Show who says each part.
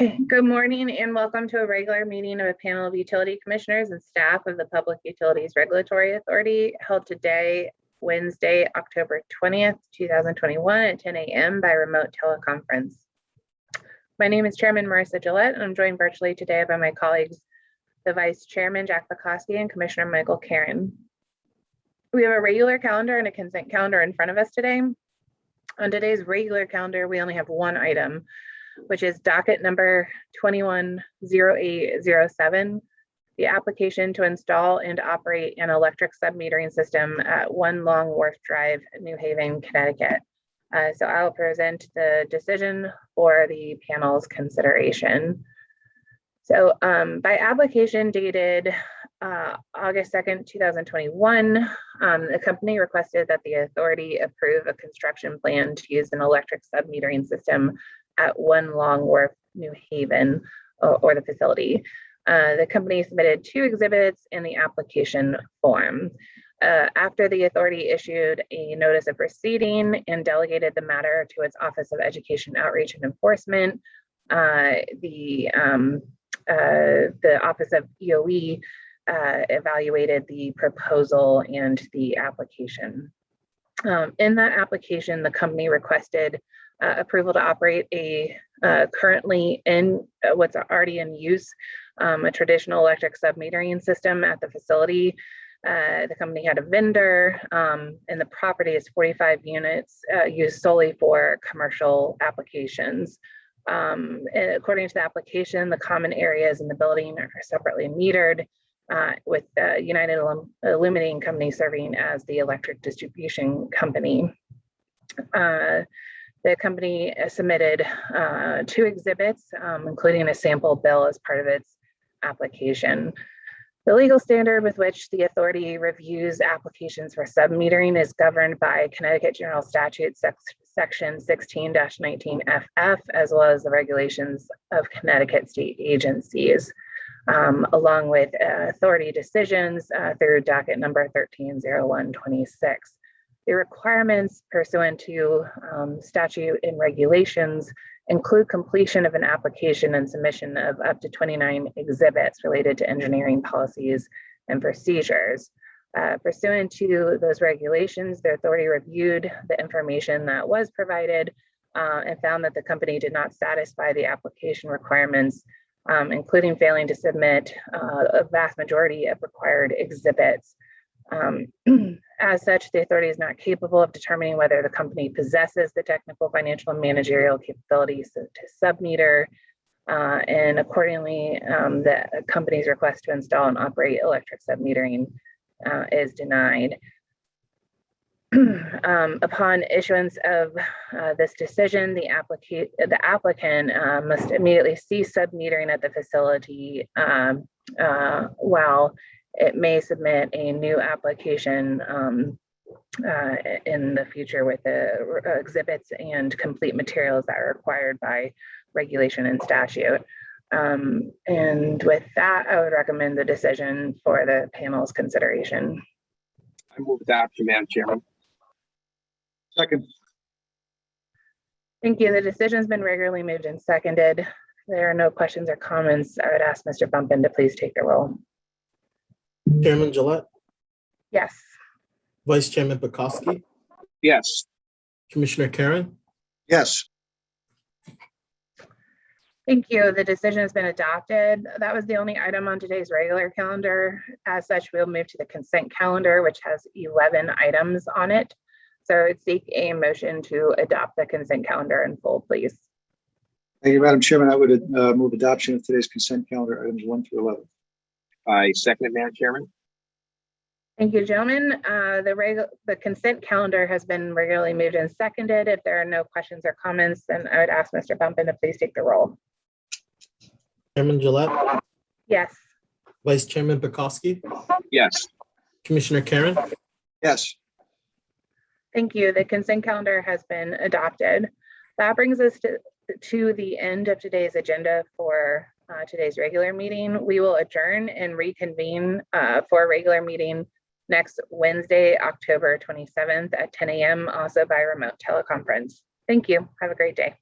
Speaker 1: Okay, good morning and welcome to a regular meeting of a panel of utility commissioners and staff of the Public Utilities Regulatory Authority held today, Wednesday, October 20th, 2021 at 10 a.m. by remote teleconference. My name is Chairman Marissa Gillette, and I'm joined virtually today by my colleagues, the Vice Chairman Jack Bukowski and Commissioner Michael Karen. We have a regular calendar and a consent calendar in front of us today. On today's regular calendar, we only have one item, which is docket number 210807, the application to install and operate an electric submetering system at 1 Long Wharf Drive, New Haven, Connecticut. So I'll present the decision for the panel's consideration. So by application dated August 2nd, 2021, the company requested that the authority approve a construction plan to use an electric submetering system at 1 Long Wharf, New Haven, or the facility. The company submitted 2 exhibits in the application form. After the authority issued a notice of proceeding and delegated the matter to its Office of Education Outreach and Enforcement, the Office of EOE evaluated the proposal and the application. In that application, the company requested approval to operate a currently in what's already in use, a traditional electric submetering system at the facility. The company had a vendor, and the property is 45 units used solely for commercial applications. And according to the application, the common areas in the building are separately metered, with United Illuminating Company serving as the electric distribution company. The company submitted 2 exhibits, including a sample bill as part of its application. The legal standard with which the authority reviews applications for submetering is governed by Connecticut General Statute Section 16-19FF, as well as the regulations of Connecticut state agencies, along with authority decisions through docket number 130126. The requirements pursuant to statute and regulations include completion of an application and submission of up to 29 exhibits related to engineering policies and procedures. Pursuant to those regulations, the authority reviewed the information that was provided and found that the company did not satisfy the application requirements, including failing to submit a vast majority of required exhibits. As such, the authority is not capable of determining whether the company possesses the technical, financial, and managerial capabilities to submeter, and accordingly, the company's request to install and operate electric submetering is denied. Upon issuance of this decision, the applicant must immediately cease submetering at the facility while it may submit a new application in the future with the exhibits and complete materials that are required by regulation and statute. And with that, I would recommend the decision for the panel's consideration.
Speaker 2: I move adoption, Madam Chairman.
Speaker 3: Second.
Speaker 1: Thank you. The decision's been regularly moved and seconded. If there are no questions or comments, I would ask Mr. Bumpin to please take the roll.
Speaker 4: Chairman Gillette?
Speaker 1: Yes.
Speaker 4: Vice Chairman Bukowski?
Speaker 2: Yes.
Speaker 4: Commissioner Karen?
Speaker 3: Yes.
Speaker 1: Thank you. The decision has been adopted. That was the only item on today's regular calendar. As such, we'll move to the consent calendar, which has 11 items on it. So I'd seek a motion to adopt the consent calendar in full, please.
Speaker 3: Thank you, Madam Chairman. I would move adoption of today's consent calendar items 1 through 11.
Speaker 2: I second it, Madam Chairman.
Speaker 1: Thank you, gentlemen. The consent calendar has been regularly moved and seconded. If there are no questions or comments, then I would ask Mr. Bumpin to please take the roll.
Speaker 4: Chairman Gillette?
Speaker 1: Yes.
Speaker 4: Vice Chairman Bukowski?
Speaker 2: Yes.
Speaker 4: Commissioner Karen?
Speaker 3: Yes.
Speaker 1: Thank you. The consent calendar has been adopted. That brings us to the end of today's agenda for today's regular meeting. We will adjourn and reconvene for a regular meeting next Wednesday, October 27th at 10 a.m., also by remote teleconference. Thank you. Have a great day.